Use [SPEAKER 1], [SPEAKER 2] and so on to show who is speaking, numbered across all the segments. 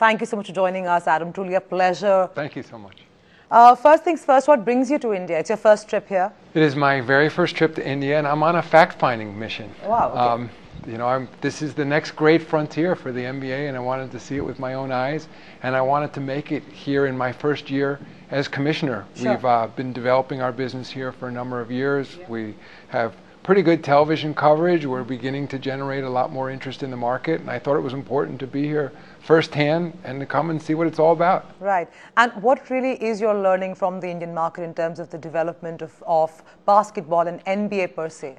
[SPEAKER 1] Thank you so much for joining us, Adam. Truly a pleasure.
[SPEAKER 2] Thank you so much.
[SPEAKER 1] First things first, what brings you to India? It's your first trip here?
[SPEAKER 2] It is my very first trip to India, and I'm on a fact-finding mission.
[SPEAKER 1] Wow. Okay.
[SPEAKER 2] This is the next great frontier for the NBA, and I wanted to see it with my own eyes, and I wanted to make it here in my first year as commissioner.
[SPEAKER 1] Sure.
[SPEAKER 2] We've been developing our business here for a number of years. We have pretty good television coverage. We're beginning to generate a lot more interest in the market, and I thought it was important to be here firsthand and to come and see what it's all about.
[SPEAKER 1] Right. And what really is your learning from the Indian market in terms of the development of basketball and NBA per se?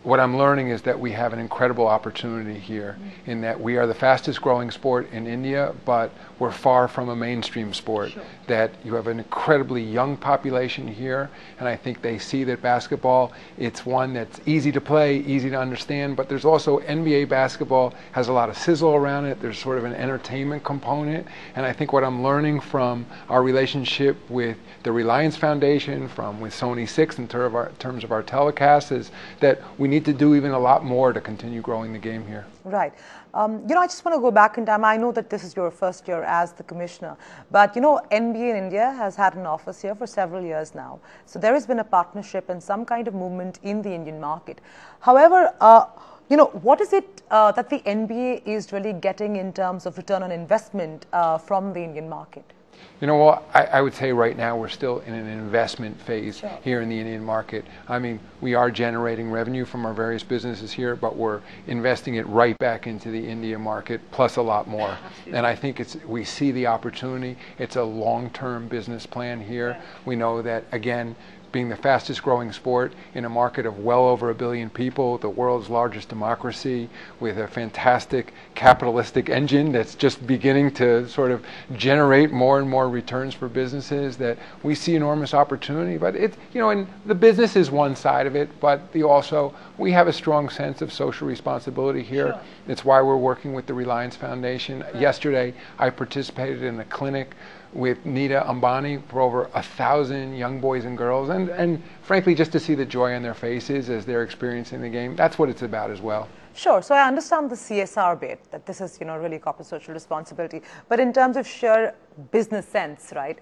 [SPEAKER 2] What I'm learning is that we have an incredible opportunity here in that we are the fastest growing sport in India, but we're far from a mainstream sport.
[SPEAKER 1] Sure.
[SPEAKER 2] That you have an incredibly young population here, and I think they see that basketball, it's one that's easy to play, easy to understand, but there's also NBA basketball has a lot of sizzle around it. There's sort of an entertainment component, and I think what I'm learning from our relationship with the Reliance Foundation, with Sony 6 in terms of our telecasts, is that we need to do even a lot more to continue growing the game here.
[SPEAKER 1] Right. I just want to go back in time. I know that this is your first year as the commissioner, but NBA in India has had an office here for several years now. So there has been a partnership and some kind of movement in the Indian market. However, what is it that the NBA is really getting in terms of return on investment from the Indian market?
[SPEAKER 2] I would say right now we're still in an investment phase.
[SPEAKER 1] Sure.
[SPEAKER 2] Here in the Indian market. I mean, we are generating revenue from our various businesses here, but we're investing it right back into the India market, plus a lot more.
[SPEAKER 1] Absolutely.
[SPEAKER 2] And I think we see the opportunity. It's a long-term business plan here.
[SPEAKER 1] Yeah.
[SPEAKER 2] We know that, again, being the fastest growing sport in a market of well over 1 billion people, the world's largest democracy, with a fantastic capitalistic engine that's just beginning to sort of generate more and more returns for businesses, that we see enormous opportunity. But and the business is one side of it, but we have a strong sense of social responsibility here.
[SPEAKER 1] Sure.
[SPEAKER 2] It's why we're working with the Reliance Foundation. Right. Yesterday, I participated in a clinic with Nita Ambani for over 1,000 young boys and girls, and frankly, just to see the joy on their faces as they're experiencing the game, that's what it's about as well.
[SPEAKER 1] Sure. So I understand the CSR bit, that this is, really corporate social responsibility. But in terms of sheer business sense, right,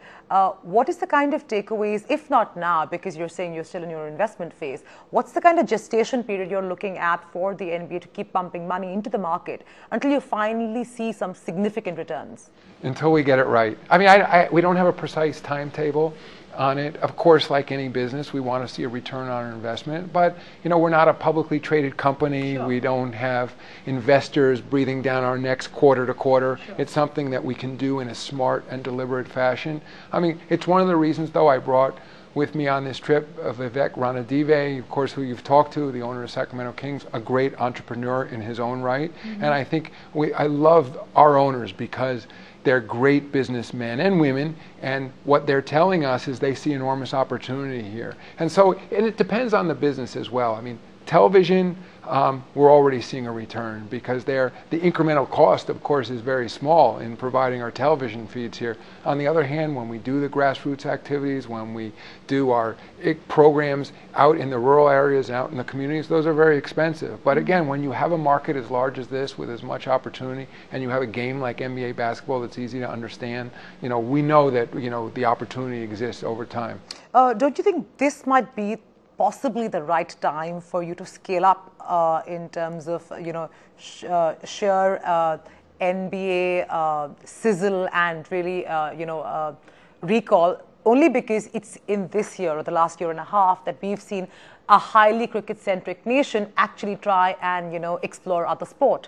[SPEAKER 1] what is the kind of takeaways, if not now, because you're saying you're still in your investment phase, what's the kind of gestation period you're looking at for the NBA to keep pumping money into the market until you finally see some significant returns?
[SPEAKER 2] Until we get it right. I mean, we don't have a precise timetable on it. Of course, like any business, we want to see a return on our investment, but we're not a publicly traded company.
[SPEAKER 1] Sure.
[SPEAKER 2] We don't have investors breathing down our necks quarter to quarter.
[SPEAKER 1] Sure.
[SPEAKER 2] It's something that we can do in a smart and deliberate fashion. I mean, it's one of the reasons, though, I brought with me on this trip Vivek Ranadive, of course, who you've talked to, the owner of Sacramento Kings, a great entrepreneur in his own right. Mm-hmm. And I think I love our owners because they're great businessmen and women, and what they're telling us is they see enormous opportunity here. And it depends on the business as well. I mean, television, we're already seeing a return because the incremental cost, of course, is very small in providing our television feeds here. On the other hand, when we do the grassroots activities, when we do our programs out in the rural areas, out in the communities, those are very expensive. But again, when you have a market as large as this with as much opportunity, and you have a game like NBA basketball that's easy to understand, we know that the opportunity exists over time.
[SPEAKER 1] Don't you think this might be possibly the right time for you to scale up in terms of sheer NBA sizzle and really recall, only because it's in this year or the last year and a half that we've seen a highly cricket-centric nation actually try and explore other sport,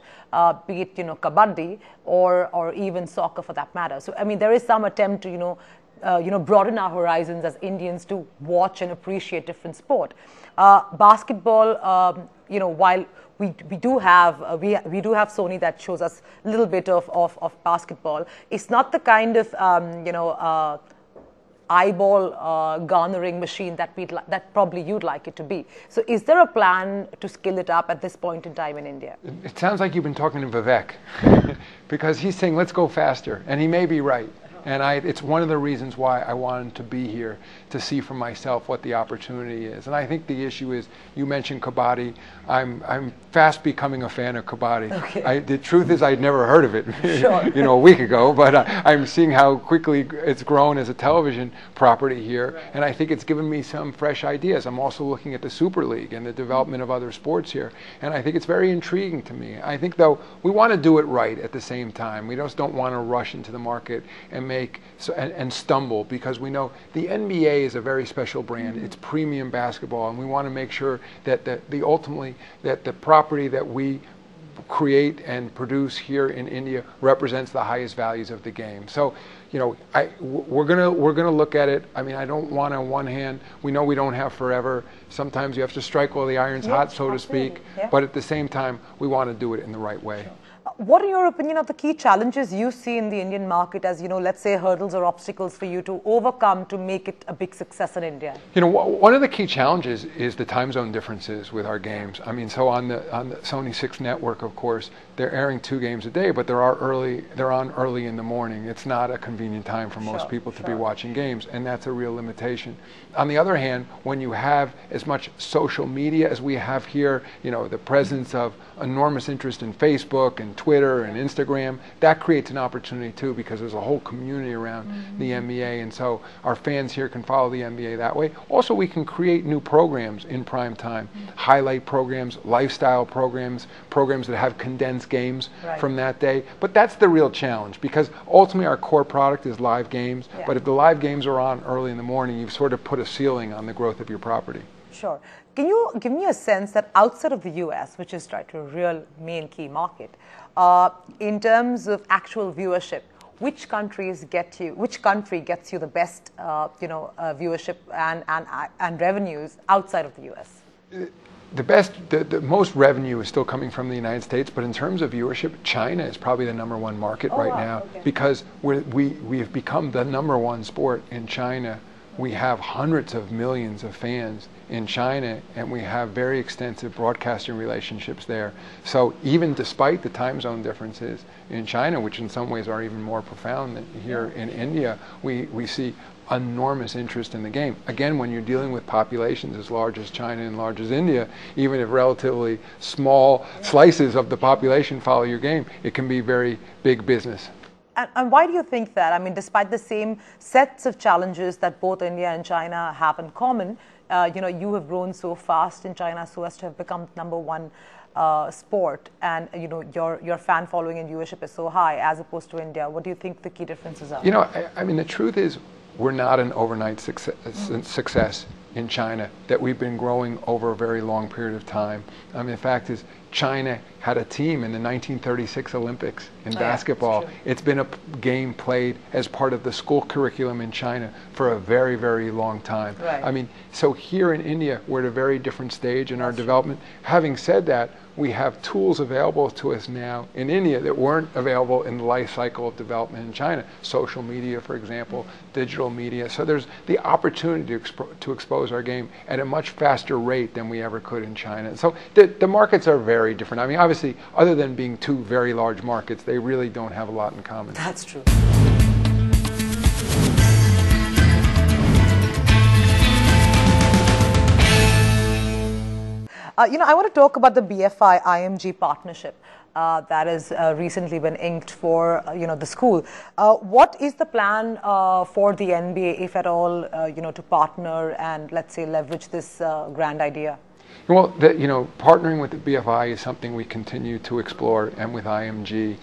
[SPEAKER 1] be it kabaddi or even soccer for that matter. So I mean, there is some attempt to broaden our horizons as Indians to watch and appreciate different sport. Basketball, while we do have Sony that shows us a little bit of basketball, it's not the kind of eyeball garnering machine that probably you'd like it to be. So is there a plan to scale it up at this point in time in India?
[SPEAKER 2] It sounds like you've been talking to Vivek because he's saying let's go faster, and he may be right. And it's one of the reasons why I wanted to be here, to see for myself what the opportunity is. And I think the issue is, you mentioned kabaddi. I'm fast becoming a fan of kabaddi.
[SPEAKER 1] Okay.
[SPEAKER 2] The truth is, I'd never heard of it,
[SPEAKER 1] Sure.
[SPEAKER 2] a week ago, but I'm seeing how quickly it's grown as a television property here,
[SPEAKER 1] Right.
[SPEAKER 2] and I think it's given me some fresh ideas. I'm also looking at the Super League and the development of other sports here, and I think it's very intriguing to me. I think, though, we want to do it right at the same time. We just don't want to rush into the market and stumble, because we know the NBA is a very special brand. It's premium basketball, and we want to make sure that ultimately that the property that we create and produce here in India represents the highest values of the game. So, we're gonna look at it. I mean, I don't want, on one hand, we know we don't have forever. Sometimes you have to strike while the iron's hot, so to speak.
[SPEAKER 1] Yeah.
[SPEAKER 2] But at the same time, we want to do it in the right way.
[SPEAKER 1] Sure. What, in your opinion, are the key challenges you see in the Indian market as, let's say, hurdles or obstacles for you to overcome to make it a big success in India?
[SPEAKER 2] One of the key challenges is the time zone differences with our games. I mean, so on the Sony 6 network, of course, they're airing 2 games a day, but they're on early in the morning. It's not a convenient time for most people to be watching games, and that's a real limitation. On the other hand, when you have as much social media as we have here, the presence of enormous interest in Facebook and Twitter and Instagram, that creates an opportunity too, because there's a whole community around the NBA, and so our fans here can follow the NBA that way. Also, we can create new programs in prime time, highlight programs, lifestyle programs that have condensed games from that day. But that's the real challenge, because ultimately our core product is live games, but if the live games are on early in the morning, you've sort of put a ceiling on the growth of your property.
[SPEAKER 1] Sure. Can you give me a sense that outside of the US, which is a real main key market, in terms of actual viewership, which country gets you the best viewership and revenues outside of the US?
[SPEAKER 2] The most revenue is still coming from the United States, but in terms of viewership, China is probably the #1 market now, because we've become the #1 sport in China. We have hundreds of millions of fans in China, and we have very extensive broadcasting relationships there. So even despite the time zone differences in China, which in some ways are even more profound than here in India, we see enormous interest in the game. Again, when you're dealing with populations as large as China and large as India, even if relatively small slices of the population follow your game, it can be very big business.
[SPEAKER 1] And why do you think that? I mean, despite the same sets of challenges that both India and China have in common, you have grown so fast in China so as to have become #1 sport, and your fan following and viewership is so high as opposed to India. What do you think the key differences are?
[SPEAKER 2] I mean, the truth is, we're not an overnight success in China, that we've been growing over a very long period of time. I mean, the fact is, China had a team in the 1936 Olympics in basketball. It's been a game played as part of the school curriculum in China for a very, very long time. I mean, so here in India, we're at a very different stage in our development. Having said that, we have tools available to us now in India that weren't available in the life cycle of development in China. Social media, for example, digital media. So there's the opportunity to expose our game at a much faster rate than we ever could in China. So the markets are very different. I mean, obviously, other than being 2 very large markets, they really don't have a lot in common.
[SPEAKER 1] That's true. I want to talk about the BFI-IMG partnership that has recently been inked for the school. What is the plan for the NBA, if at all, to partner and, let's say, leverage this grand idea?
[SPEAKER 2] Well, partnering with the BFI is something we continue to explore, and with IMG.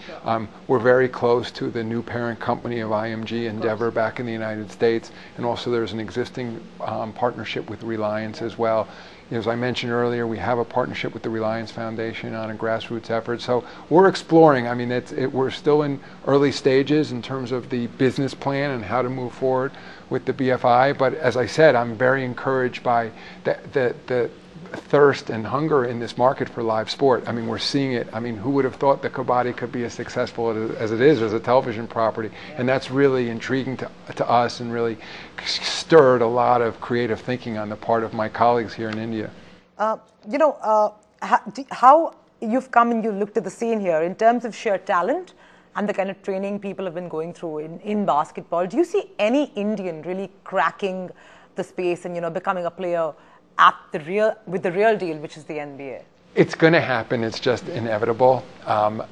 [SPEAKER 2] We're very close to the new parent company of IMG, Endeavor, back in the United States, and also there's an existing partnership with Reliance as well. As I mentioned earlier, we have a partnership with the Reliance Foundation on a grassroots effort. So we're exploring. I mean, we're still in early stages in terms of the business plan and how to move forward with the BFI. But as I said, I'm very encouraged by the thirst and hunger in this market for live sport. I mean, we're seeing it. I mean, who would have thought that kabaddi could be as successful as it is as a television property? And that's really intriguing to us, and really stirred a lot of creative thinking on the part of my colleagues here in India.
[SPEAKER 1] How you've come and you looked at the scene here in terms of sheer talent and the kind of training people have been going through in basketball, do you see any Indian really cracking the space and, you know, becoming a player with the real deal, which is the NBA?
[SPEAKER 2] It's going to happen. It's just inevitable.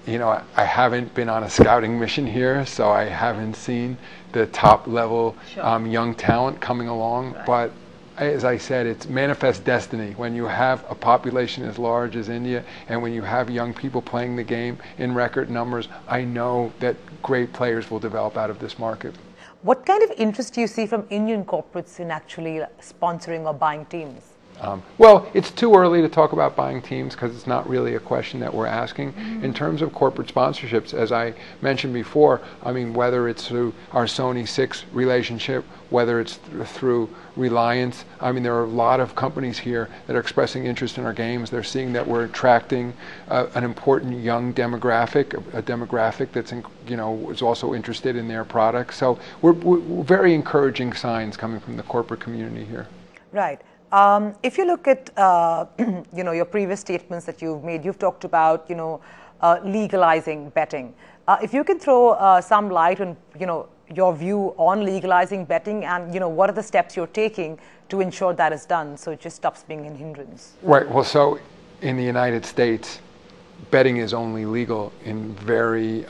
[SPEAKER 2] You know, I haven't been on a scouting mission here, so I haven't seen the top level young talent coming along. Right. But as I said, it's manifest destiny. When you have a population as large as India, and when you have young people playing the game in record numbers, I know that great players will develop out of this market.
[SPEAKER 1] What kind of interest do you see from Indian corporates in actually sponsoring or buying teams?
[SPEAKER 2] Well, it's too early to talk about buying teams because it's not really a question that we're asking. In terms of corporate sponsorships, as I mentioned before, I mean, whether it's through our Sony 6 relationship, whether it's through Reliance, I mean, there are a lot of companies here that are expressing interest in our games. They're seeing that we're attracting an important young demographic, a demographic that's, you know, is also interested in their products. So we're very encouraging signs coming from the corporate community here.
[SPEAKER 1] Right. If you look at, you know, your previous statements that you've made, you've talked about, you know, legalizing betting. If you can throw some light on, you know, your view on legalizing betting, and, you know, what are the steps you're taking to ensure that is done so it just stops being a hindrance?
[SPEAKER 2] Right. Well, so in the United States, betting is only legal in very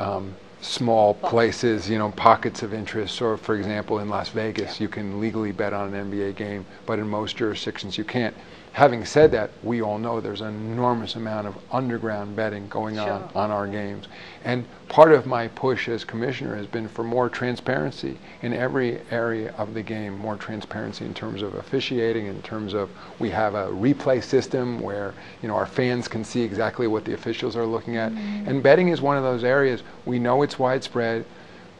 [SPEAKER 2] small places, you know, pockets of interest. Or, for example, in Las Vegas, you can legally bet on an NBA game, but in most jurisdictions you can't. Having said that, we all know there's an enormous amount of underground betting going on our games. And part of my push as commissioner has been for more transparency in every area of the game, more transparency in terms of officiating, in terms of we have a replay system where, you know, our fans can see exactly what the officials are looking at. And betting is one of those areas. We know it's widespread.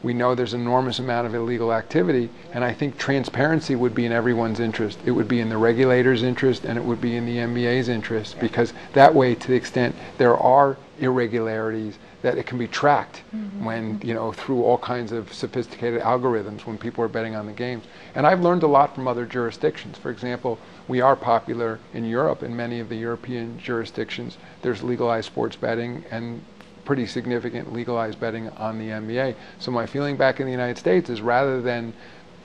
[SPEAKER 2] We know there's an enormous amount of illegal activity, and I think transparency would be in everyone's interest. It would be in the regulators' interest, and it would be in the NBA's interest, because that way, to the extent there are irregularities, that it can be tracked when, you know, through all kinds of sophisticated algorithms when people are betting on the games. And I've learned a lot from other jurisdictions. For example, we are popular in Europe. In many of the European jurisdictions, there's legalized sports betting and pretty significant legalized betting on the NBA. So my feeling back in the United States is, rather than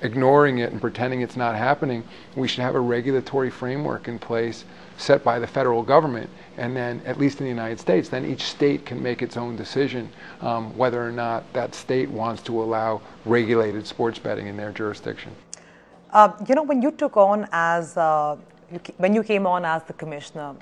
[SPEAKER 2] ignoring it and pretending it's not happening, we should have a regulatory framework in place set by the federal government, and then, at least in the United States, then each state can make its own decision whether or not that state wants to allow regulated sports betting in their jurisdiction.
[SPEAKER 1] You know, when you took on as, when you came on as the commissioner,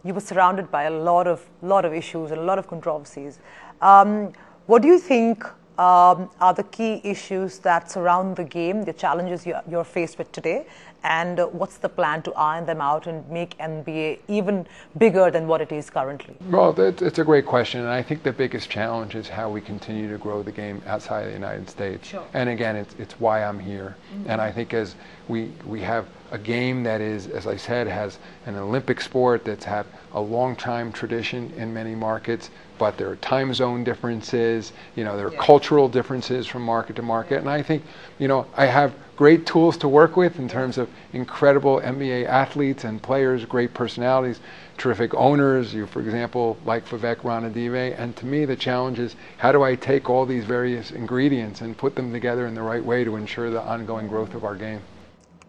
[SPEAKER 1] you were surrounded by a lot of issues and a lot of controversies. What do you think are the key issues that surround the game, the challenges you're faced with today, and what's the plan to iron them out and make NBA even bigger than what it is currently?
[SPEAKER 2] Well, it's a great question, and I think the biggest challenge is how we continue to grow the game outside of the United States.
[SPEAKER 1] Sure.
[SPEAKER 2] And again, it's why I'm here. And I think as we have a game that is, as I said, has an Olympic sport that's had a long time tradition in many markets, but there are time zone differences, you know, there are cultural differences from market to market. And I think, you know, I have great tools to work with in terms of incredible NBA athletes and players, great personalities, terrific owners, for example, like Vivek Ranadive. And to me, the challenge is, how do I take all these various ingredients and put them together in the right way to ensure the ongoing growth of our game?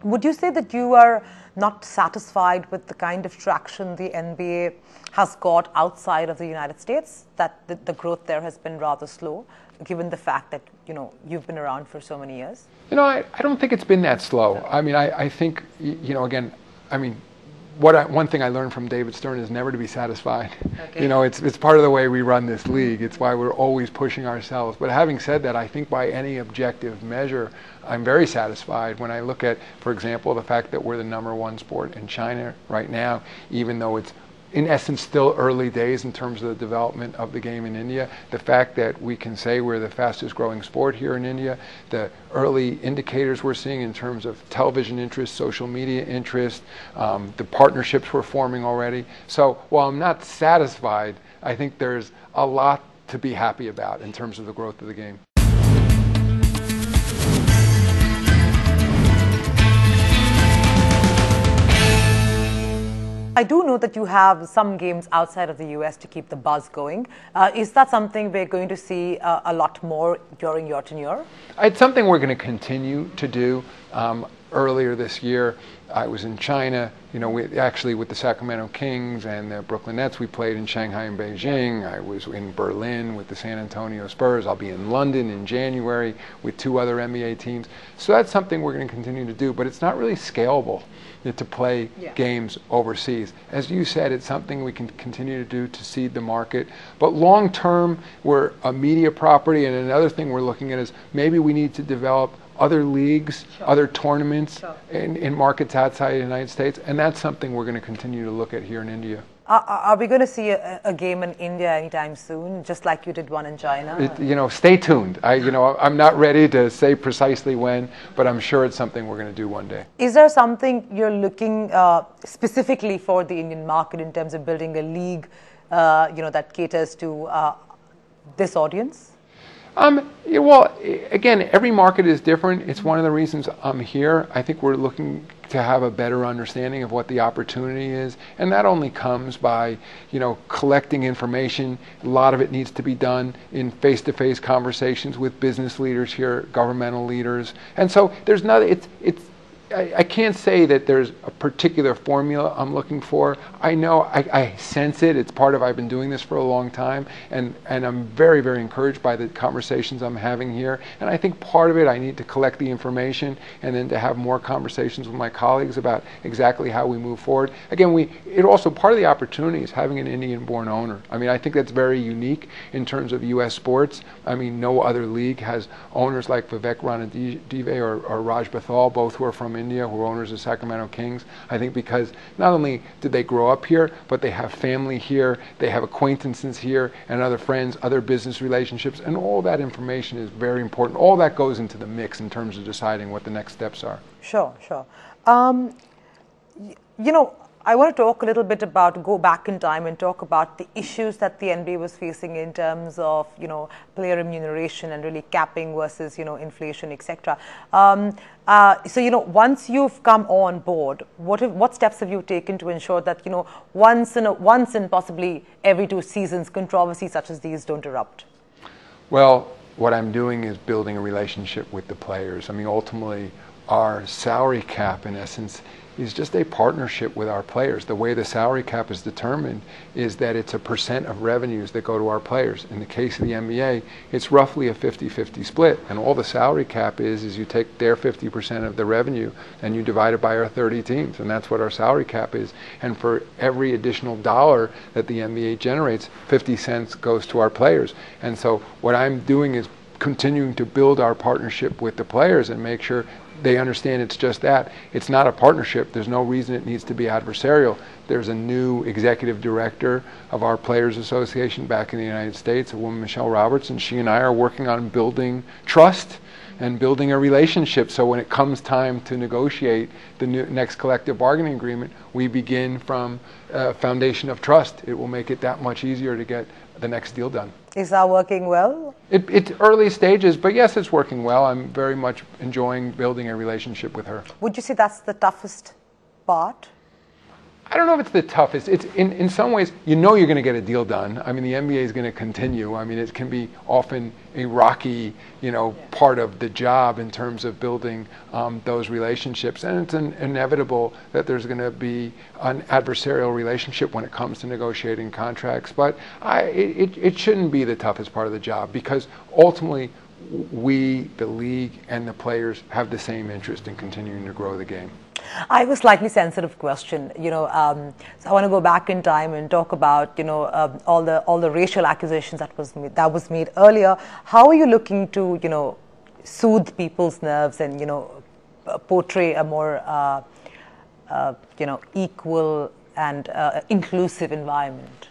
[SPEAKER 1] Would you say that you are not satisfied with the kind of traction the NBA has got outside of the United States, that the growth there has been rather slow, given the fact that, you know, you've been around for so many years?
[SPEAKER 2] You know, I don't think it's been that slow. I mean, I think, you know, again, I mean, one thing I learned from David Stern is never to be satisfied. Okay. You know, it's part of the way we run this league. It's why we're always pushing ourselves. But having said that, I think by any objective measure, I'm very satisfied when I look at, for example, the fact that we're the #1 sport in China right now, even though it's in essence still early days in terms of the development of the game in India. The fact that we can say we're the fastest growing sport here in India, the early indicators we're seeing in terms of television interest, social media interest, the partnerships we're forming already. So while I'm not satisfied, I think there's a lot to be happy about in terms of the growth of the game.
[SPEAKER 1] I do know know that you have some games outside of the US to keep the buzz going. Is that something we're going to see a lot more during your tenure?
[SPEAKER 2] It's something we're going to continue to do. Earlier this year, I was in China, actually with the Sacramento Kings and the Brooklyn Nets. We played in Shanghai and Beijing. I was in Berlin with the San Antonio Spurs. I'll be in London in January with 2 other NBA teams. So that's something we're going to continue to do, but it's not really scalable to play games overseas. As you said, it's something we can continue to do to seed the market. But long term, we're a media property, and another thing we're looking at is maybe we need to develop other leagues, other tournaments in markets outside the United States, and that's something we're going to continue to look at here in India.
[SPEAKER 1] Are we going to see a game in India anytime soon, just like you did one in China?
[SPEAKER 2] Stay tuned. I'm not ready to say precisely when, but I'm sure it's something we're going to do one day.
[SPEAKER 1] Is there something you're looking specifically for the Indian market in terms of building a league, that caters to this audience?
[SPEAKER 2] Well, again, every market is different. It's one of the reasons I'm here. I think we're looking to have a better understanding of what the opportunity is, and that only comes by, collecting information. A lot of it needs to be done in face-to-face conversations with business leaders here, governmental leaders, and so there's not. I can't say that there's a particular formula I'm looking for. I know, I sense it. It's part of, I've been doing this for a long time, and I'm very, very encouraged by the conversations I'm having here. And I think part of it, I need to collect the information and then to have more conversations with my colleagues about exactly how we move forward. Again, it also, part of the opportunity is having an Indian-born owner. I think that's very unique in terms of U.S. sports. No other league has owners like Vivek Ranadive or Raj Bethal, both who are from India, who are owners of Sacramento Kings. I think because not only did they grow up here, but they have family here, they have acquaintances here, and other friends, other business relationships, and all that information is very important. All that goes into the mix in terms of deciding what the next steps are.
[SPEAKER 1] Sure. I want to talk a little bit about, go back in time and talk about the issues that the NBA was facing in terms of, player remuneration and really capping versus, inflation, etc. Once you've come on board, what steps have you taken to ensure that, once in possibly every 2 seasons, controversies such as these don't erupt?
[SPEAKER 2] Well, what I'm doing is building a relationship with the players. Ultimately, our salary cap, in essence, is just a partnership with our players. The way the salary cap is determined is that it's a % of revenues that go to our players. In the case of the NBA, it's roughly a 50-50 split, and all the salary cap is you take their 50% of the revenue and you divide it by our 30 teams, and that's what our salary cap is. And for every additional dollar that the NBA generates, 50 cents goes to our players. And so what I'm doing is continuing to build our partnership with the players and make sure they understand it's just that. It's not a partnership. There's no reason it needs to be adversarial. There's a new executive director of our Players Association back in the United States, a woman, Michelle Roberts, and she and I are working on building trust and building a relationship. So when it comes time to negotiate the next collective bargaining agreement, we begin from a foundation of trust. It will make it that much easier to get the next deal done.
[SPEAKER 1] Is that working well?
[SPEAKER 2] It's early stages, but yes, it's working well. I'm very much enjoying building a relationship with her.
[SPEAKER 1] Would you say that's the toughest part?
[SPEAKER 2] I don't know if it's the toughest. It's in some ways, you're going to get a deal done. The NBA is going to continue. It can be often a rocky, part of the job in terms of building those relationships. And it's inevitable that there's going to be an adversarial relationship when it comes to negotiating contracts. But it shouldn't be the toughest part of the job, because ultimately we, the league, and the players have the same interest in continuing to grow the game.
[SPEAKER 1] I have a slightly sensitive question. So I want to go back in time and talk about, all the racial accusations that was made earlier. How are you looking to, soothe people's nerves and, portray a more, equal and inclusive environment?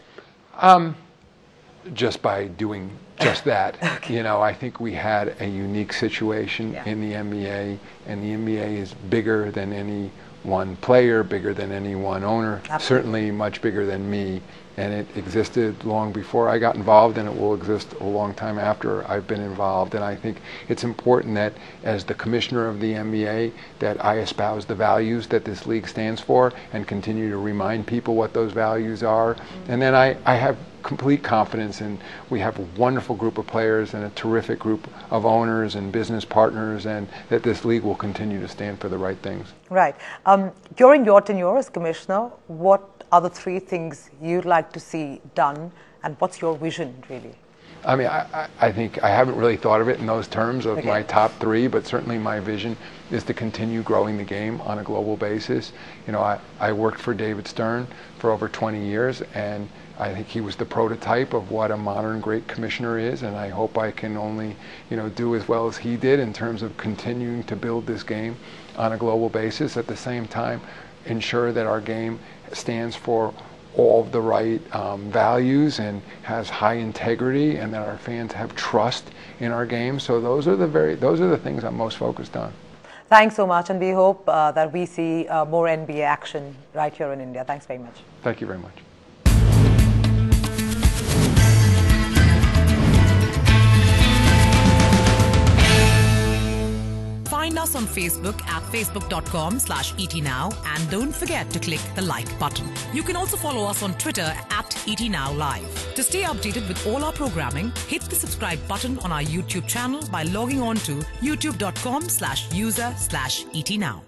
[SPEAKER 2] Just by doing just that.
[SPEAKER 1] Okay.
[SPEAKER 2] I think we had a unique situation in the NBA, and the NBA is bigger than any one player, bigger than any one owner,
[SPEAKER 1] Absolutely.
[SPEAKER 2] certainly much bigger than me. And it existed long before I got involved, and it will exist a long time after I've been involved. And I think it's important that as the commissioner of the NBA, that I espouse the values that this league stands for and continue to remind people what those values are. And then I have complete confidence, and we have a wonderful group of players and a terrific group of owners and business partners, and that this league will continue to stand for the right things.
[SPEAKER 1] Right. During your tenure as commissioner, what are the 3 things you'd like to see done, and what's your vision, really?
[SPEAKER 2] I mean, I think I haven't really thought of it in those terms of my top 3, but certainly my vision is to continue growing the game on a global basis. You know, I worked for David Stern for over 20 years, and I think he was the prototype of what a modern great commissioner is, and I hope I can only, you know, do as well as he did in terms of continuing to build this game on a global basis. At the same time, ensure that our game stands for all of the right values and has high integrity, and that our fans have trust in our game. So those are the things I'm most focused on.
[SPEAKER 1] Thanks so much, and we hope that we see more NBA action right here in India. Thanks very much.
[SPEAKER 2] Thank you very much.
[SPEAKER 3] Find us on Facebook at facebook.com/etnow, and don't forget to click the like button. You can also follow us on Twitter at etnowlive. To stay updated with all our programming, hit the subscribe button on our YouTube channel by logging on to youtube.com/user/etnow.